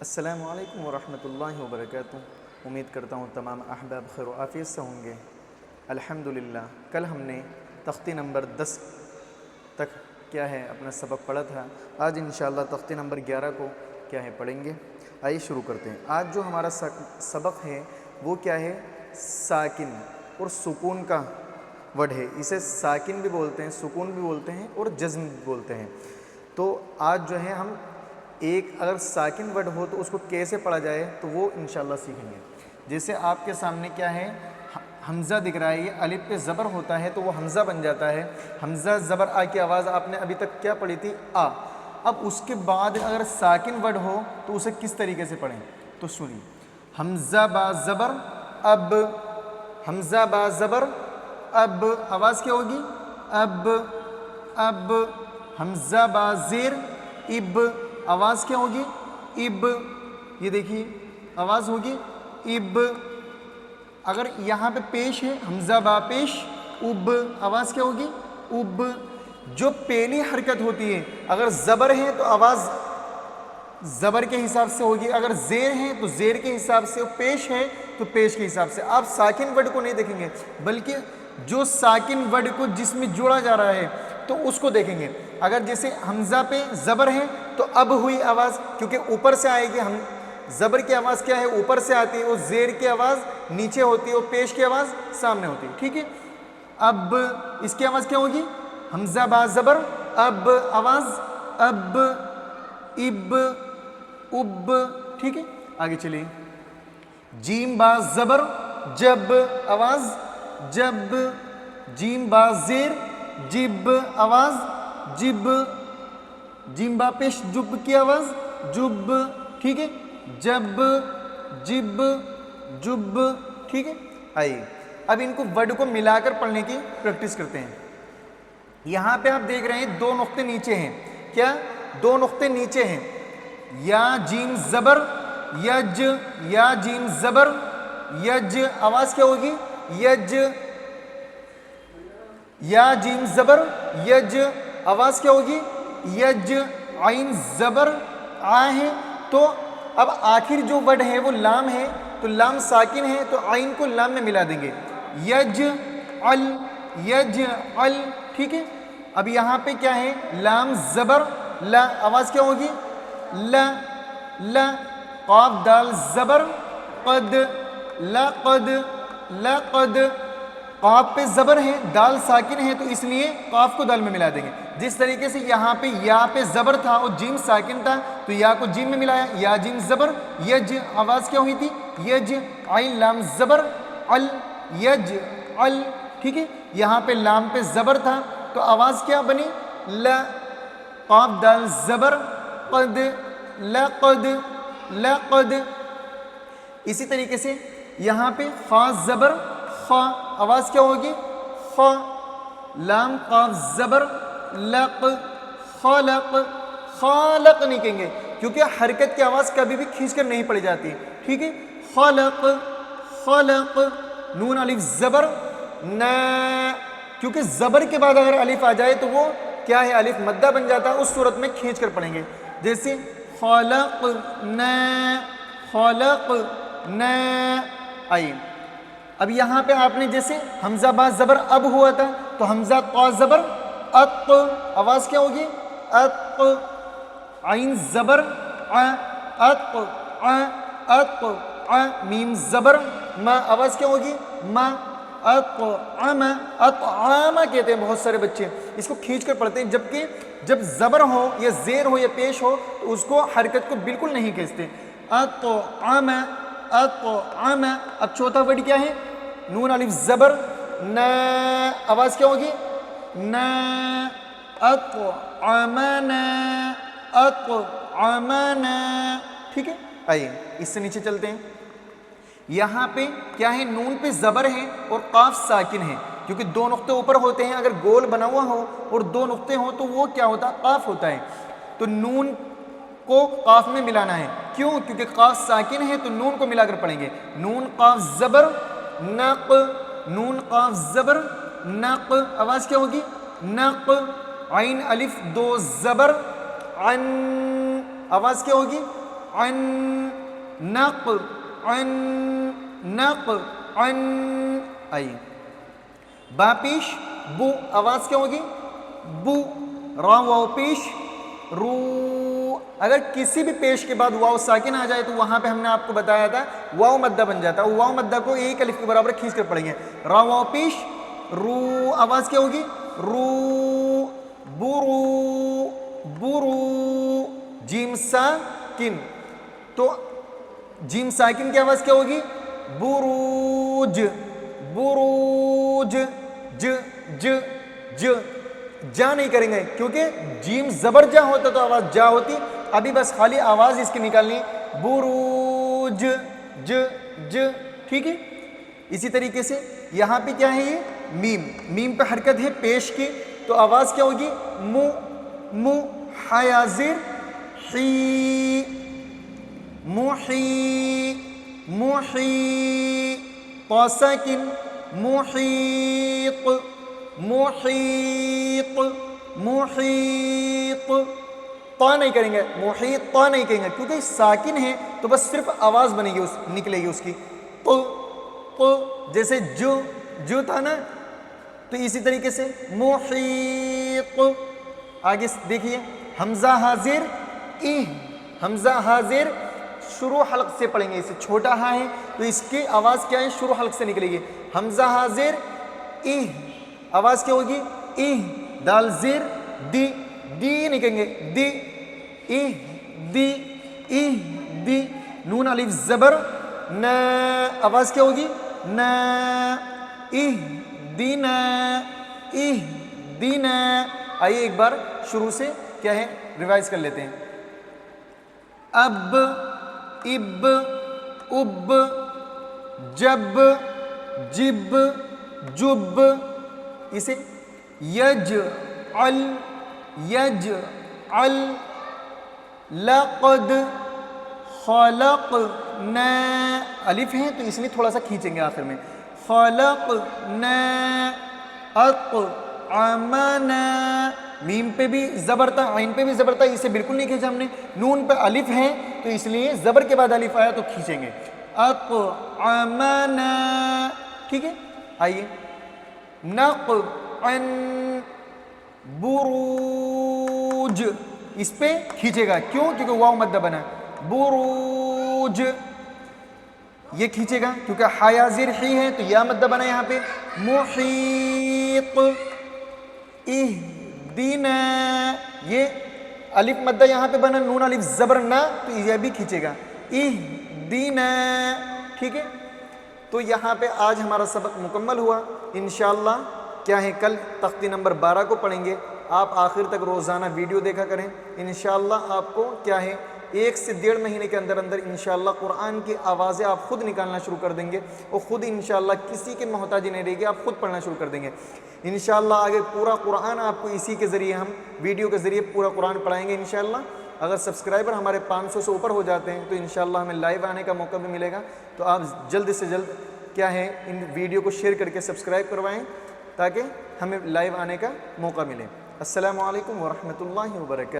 السلام علیکم ورحمۃ اللہ وبرکاتہ۔ امید کرتا ہوں تمام احباب خیر و عافیت سے ہوں گے۔ الحمدللہ کل ہم نے تختی نمبر 10 تک کیا ہے اپنا سبق پڑھا تھا۔ آج انشاءاللہ تختی نمبر 11 کو کیا ہے پڑھیں گے۔ آئیے شروع کرتے ہیں۔ آج جو ہمارا سبق ہے وہ کیا ہے، ساکن اور سکون کا ورڈ ہے۔ اسے ساکن بھی بولتے ہیں، سکون بھی بولتے ہیں اور جزم بھی بولتے ہیں۔ تو آج جو ہے ہم اگر ساکن ورڈ ہو تو اس کو کیسے پڑھا جائے تو وہ انشاءاللہ سیکھیں گے۔ جیسے آپ کے سامنے کیا ہے، حمزہ دکھ رہا ہے، یہ الف پہ زبر ہوتا ہے تو وہ حمزہ بن جاتا ہے۔ حمزہ زبر آ کی آواز آپ نے ابھی تک کیا پڑھی تھی، آ۔ اب اس کے بعد اگر ساکن ورڈ ہو تو اسے کس طریقے سے پڑھیں تو سنیے۔ حمزہ با زبر اب، حمزہ با زبر اب، آواز کیا ہوگی، اب اب۔ حمزہ با زیر اب، آواز کیا ہوگی، اب۔ یہ دیکھیے آواز ہوگی اب۔ اگر یہاں پہ پیش ہے حمزہ با پیش اب، آواز کیا ہوگی، اب۔ جو پہلی حرکت ہوتی ہے اگر زبر ہے تو آواز زبر کے حساب سے ہوگی، اگر زیر ہے تو زیر کے حساب سے، پیش ہے تو پیش کے حساب سے۔ آپ ساکن ورڈ کو نہیں دیکھیں گے بلکہ جو ساکن ورڈ کو جس میں جوڑا جا رہا ہے تو اس کو دیکھیں گے۔ اگر جیسے حمزہ پہ زبر ہے تو اب ہوئی آواز، کیونکہ اوپر سے آئے گی، ہم زبر کی آواز کیا ہے اوپر سے آتی ہے، اور زیر کی آواز نیچے ہوتی ہے، اور پیش کی آواز سامنے ہوتی ہے، ٹھیک ہے۔ اب اس کی آواز کیا ہوگی، حمزہ با زبر اب، آواز اب اب اب، ٹھیک ہے۔ آگے چلیے، جیم با زبر جب، آواز جب۔ جیم با زیر جب، آواز جب۔ جیم با پیش جب کی آواز جب، ٹھیک ہے، جب جب جب، ٹھیک ہے۔ آئیے اب ان کو ورڈ کو ملا کر پڑھنے کی پریکٹس کرتے ہیں۔ یہاں پہ آپ دیکھ رہے ہیں دو نقطے نیچے ہیں، کیا دو نقطے نیچے ہیں، یا جیم زبر یج، یا جیم زبر یج، آواز کیا ہوگی، یج۔ یا جیم زبر یج، آواز کیا ہوگی، یج۔ عین زبر آ ہے تو اب آخر جو ورڈ ہے وہ لام ہے، تو لام ساکن ہے تو عین کو لام میں ملا دیں گے، یج ال، یج ال، ٹھیک ہے۔ اب یہاں پہ کیا ہے، لام زبر لا، آواز کیا ہوگی، لا لا۔ قاف دال زبر قد، لقد لقد۔ قاف پہ زبر ہے، دال ساکن ہے تو اس لیے قاف کو دال میں ملا دیں گے۔ جس طریقے سے یہاں پہ یا پہ زبر تھا اور جیم ساکن تھا تو یا کو جیم میں ملایا، یا جیم زبر یج، آواز کیا ہوئی تھی، یج۔ عین لام زبر ال، یج ال، ٹھیک ہے۔ یہاں پہ لام پہ زبر تھا تو آواز کیا بنی، لا۔ قاف دال زبر قد، لقد لقد۔ اسی طریقے سے یہاں پہ خا زبر خا، آواز کیا ہوگی، خا۔ لام قاف زبر لق، خلق خالق نہیں کہیں گے کیونکہ حرکت کی آواز کبھی بھی کھینچ کر نہیں پڑی جاتی، ٹھیک ہے۔ خلق خلق۔ نون الف زبر نا، کیونکہ زبر کے بعد اگر الف آ جائے تو وہ کیا ہے، الف مدہ بن جاتا ہے، اس صورت میں کھینچ کر پڑھیں گے، جیسے خلق نا، خلق نا۔ آئیے اب یہاں پہ آپ نے جیسے حمزہ با زبر اب ہوا تھا تو حمزہ قا زبر اق، آواز کیا ہوگی، اق۔ عین زبر ع، اق ع، اق ع۔ میم زبر ما، آواز کیا ہوگی، ما، اطعم، اطعام کہتے ہیں بہت سارے بچے، اس کو کھینچ کر پڑھتے ہیں، جبکہ جب زبر ہو یا زیر ہو یا پیش ہو تو اس کو حرکت کو بالکل نہیں کھینچتے۔ اطعم اطعم۔ اب چوتھا ورڈ کیا ہے، نون الف زبر نا، آواز کیا ہوگی، نا۔ اطعمنا اطعمنا، ٹھیک ہے۔ آئیے اس سے نیچے چلتے ہیں۔ یہاں پہ کیا ہے، نون پہ زبر ہے اور قاف ساکن ہے، کیونکہ دو نقطے اوپر ہوتے ہیں، اگر گول بنا ہوا ہو اور دو نقطے ہوں تو وہ کیا ہوتا ہے، قاف ہوتا ہے، تو نون کو قاف میں ملانا ہے، کیوں، کیونکہ قاف ساکن ہے تو نون کو ملا کر پڑھیں گے۔ نون قاف زبر نق، نون قاف زبر نق، آواز کیا ہوگی، نق۔ عین الف دو زبر عن، آواز کیا ہوگی، عن نق عن نق عن. آئیے با پیش بو, آواز کیا ہوگی؟ بو. را واو پیش رو. اگر کسی بھی پیش کے بعد واو ساکن آ جائے تو وہاں پہ ہم نے آپ کو بتایا تھا واو مدہ بن جاتا ہے. واو مدہ کو ایک الف کے برابر کھینچ کر پڑھیں گے. را واو پیش رو, آواز کیا ہوگی؟ رو. برو برو. جیم ساکن, تو جیم ساکن کی آواز کیا ہوگی؟ بروج بروج. ج ج ج. جا نہیں کریں گے کیونکہ جیم زبر جا ہوتا تو آواز جا ہوتی. ابھی بس خالی آواز اس کی نکالنی, بروج ج ج. ٹھیک ہے. اسی طریقے سے یہاں پہ کیا ہے؟ یہ میم. میم پہ حرکت ہے پیش کی, تو آواز کیا ہوگی؟ مو مو. حیا زیر حی محی محی. طا ساکن محیط محیط محیط. طا نہیں کریں گے, محیط طا نہیں کہیں گے کیونکہ ساکن ہے تو بس صرف آواز بنے گی, نکلے گی اس کی. جیسے جو تھا نا, تو اسی طریقے سے محیط. آگے دیکھیے حمزہ حاضر ای. حمزہ حاضر شروع حلق سے پڑھیں گے. اسے چھوٹا ہا ہے تو اس کی آواز کیا ہے؟ شروع حلق سے نکلے گی. حمزہ حاضر ای, آواز کیا ہوگی؟ ای. دال زیر دی, دی نہیں کہیں گے, دی ای دی ای دی. نون الف زبر نا, آواز کیا ہوگی؟ نا. ای دینا ای دینا. آئیے ایک بار شروع سے کیا ہے ریوائز کر لیتے ہیں. اب اب اب جب جب جب. اسے یج ال یج ال. لقد خلقنا, الف ہے تو اس لیے تھوڑا سا کھینچیں گے آخر میں. خلقنا اطعمنا. میم پہ بھی زبر تھا, عین پہ بھی زبر تھا, اسے بالکل نہیں کھینچا ہم نے. نون پہ الف ہے تو اس لیے زبر کے بعد الف آیا تو کھینچیں گے. اطعمنا. ٹھیک ہے. آئیے نقعا بروج. اس پہ کھینچے گا, کیوں؟ کیونکہ واو مدہ بنا. بروج یہ کھینچے گا کیونکہ حیا زیر حی ہے تو یا مدہ بنا یہاں پہ. محیط اہدنا, یہ الف مدہ یہاں پہ بنا. نون الف زبر نا, تو یہ بھی کھینچے گا. اہدنا. ٹھیک ہے. تو یہاں پہ آج ہمارا سبق مکمل ہوا. انشاءاللہ کیا ہے کل تختی نمبر 12 کو پڑھیں گے. آپ آخر تک روزانہ ویڈیو دیکھا کریں. انشاءاللہ آپ کو کیا ہے 1 سے 1.5 مہینے کے اندر اندر انشاءاللہ قرآن کی آوازیں آپ خود نکالنا شروع کر دیں گے, اور خود انشاءاللہ کسی کے محتاجی نہیں رہے گی, آپ خود پڑھنا شروع کر دیں گے. انشاءاللہ آگے پورا قرآن آپ کو اسی کے ذریعے, ہم ویڈیو کے ذریعے پورا قرآن پڑھائیں گے انشاءاللہ. اگر سبسکرائبر ہمارے 500 سے اوپر ہو جاتے ہیں تو انشاءاللہ ہمیں لائیو آنے کا موقع بھی ملے گا. تو آپ جلد سے جلد کیا ہے ان ویڈیو کو شیئر کر کے سبسکرائب کروائیں تاکہ ہمیں لائیو آنے کا موقع ملے. السلام علیکم ورحمۃ اللہ وبرکاتہ.